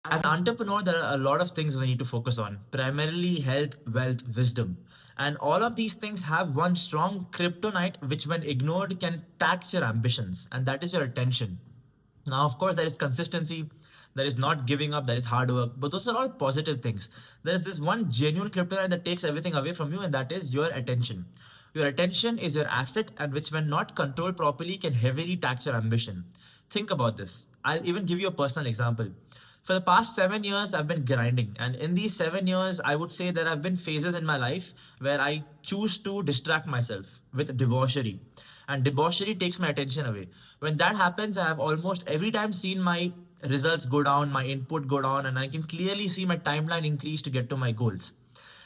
As an entrepreneur, there are a lot of things we need to focus on, primarily health, wealth, wisdom. And all of these things have one strong kryptonite, which, when ignored, can tax your ambitions, and that is your attention. Now, of course, there is consistency, there is not giving up, there is hard work, but those are all positive things. There is this one genuine kryptonite that takes everything away from you, and that is your attention. Your attention is your asset, and which, when not controlled properly, can heavily tax your ambition. Think about this. I'll even give you a personal example. For the past 7 years, I've been grinding. And in these 7 years, I would say there have been phases in my life where I choose to distract myself with debauchery. And debauchery takes my attention away. When that happens, I have almost every time seen my results go down, my input go down, and I can clearly see my timeline increase to get to my goals.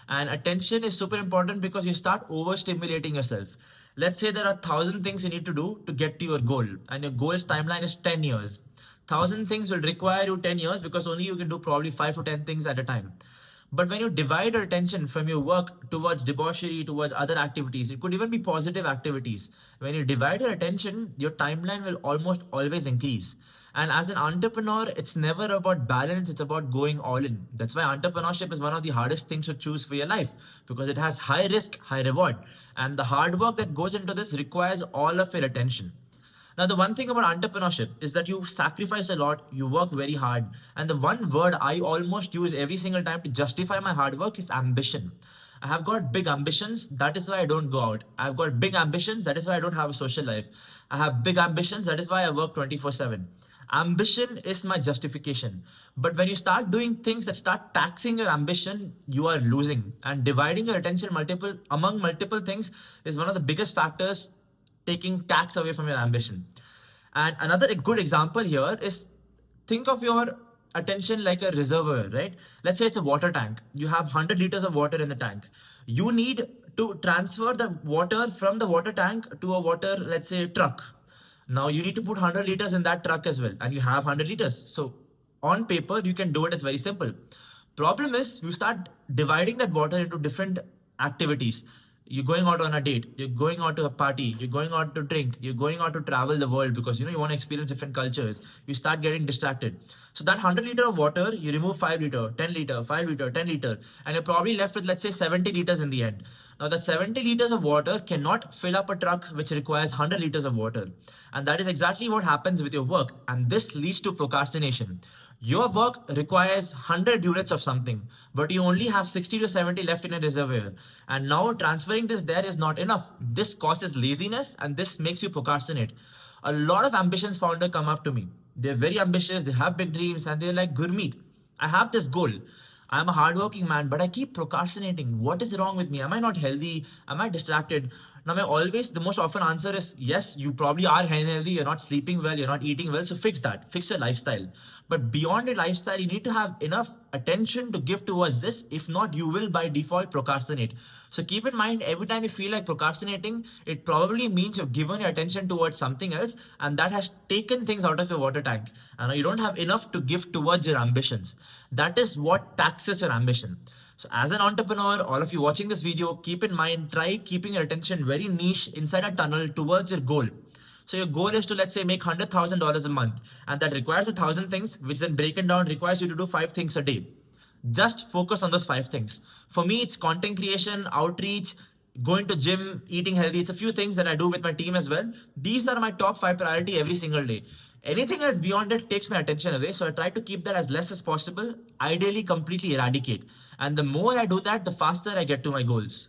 And attention is super important because you start overstimulating yourself. Let's say there are 1,000 things you need to do to get to your goal, and your goal's timeline is 10 years. 1,000 things will require you 10 years because only you can do probably 5 to 10 things at a time. But when you divide your attention from your work towards debauchery, towards other activities, it could even be positive activities. When you divide your attention, your timeline will almost always increase. And as an entrepreneur, it's never about balance, it's about going all in. That's why entrepreneurship is one of the hardest things to choose for your life because it has high risk, high reward. And the hard work that goes into this requires all of your attention. Now, the one thing about entrepreneurship is that you sacrifice a lot, you work very hard. And the one word I almost use every single time to justify my hard work is ambition. I have got big ambitions, that is why I don't go out. I've got big ambitions, that is why I don't have a social life. I have big ambitions, that is why I work 24/7. Ambition is my justification. But when you start doing things that start taxing your ambition, you are losing. And dividing your attention among multiple things is one of the biggest factors taking tax away from your ambition. And another good example here is, think of your attention like a reservoir, right? Let's say it's a water tank. You have 100 liters of water in the tank. You need to transfer the water from the water tank to a water, let's say, truck. Now you need to put 100 liters in that truck as well, and you have 100 liters. So on paper, you can do it. It's very simple. Problem is, you start dividing that water into different activities. You're going out on a date, you're going out to a party, you're going out to drink, you're going out to travel the world because you want to experience different cultures. You start getting distracted. So that 100 liter of water, you remove 5 liter, 10 liter, 5 liter, 10 liter, and you're probably left with, let's say, 70 liters in the end. Now that 70 liters of water cannot fill up a truck which requires 100 liters of water. And that is exactly what happens with your work. And this leads to procrastination. Your work requires 100 units of something, but you only have 60 to 70 left in a reservoir. And now transferring this there is not enough. This causes laziness and this makes you procrastinate. A lot of ambitious founders come up to me. They're very ambitious, they have big dreams, and they're like, Gurmeet, I have this goal. I'm a hardworking man, but I keep procrastinating. What is wrong with me? Am I not healthy? Am I distracted? Now, the most often answer is yes, you probably are unhealthy. You're not sleeping well. You're not eating well. So fix that. Fix your lifestyle. But beyond your lifestyle, you need to have enough attention to give towards this. If not, you will by default procrastinate. So keep in mind, every time you feel like procrastinating, it probably means you've given your attention towards something else, and that has taken things out of your water tank. And you don't have enough to give towards your ambitions. That is what taxes your ambition. So as an entrepreneur, all of you watching this video, keep in mind, try keeping your attention very niche inside a tunnel towards your goal. So your goal is to, let's say, make $100,000 a month, and that requires 1,000 things, which then breaken down requires you to do 5 things a day. Just focus on those 5 things. For me, it's content creation, outreach, going to gym, eating healthy. It's a few things that I do with my team as well. These are my top 5 priority every single day. Anything else beyond it takes my attention away. So I try to keep that as less as possible, ideally completely eradicate. And the more I do that, the faster I get to my goals.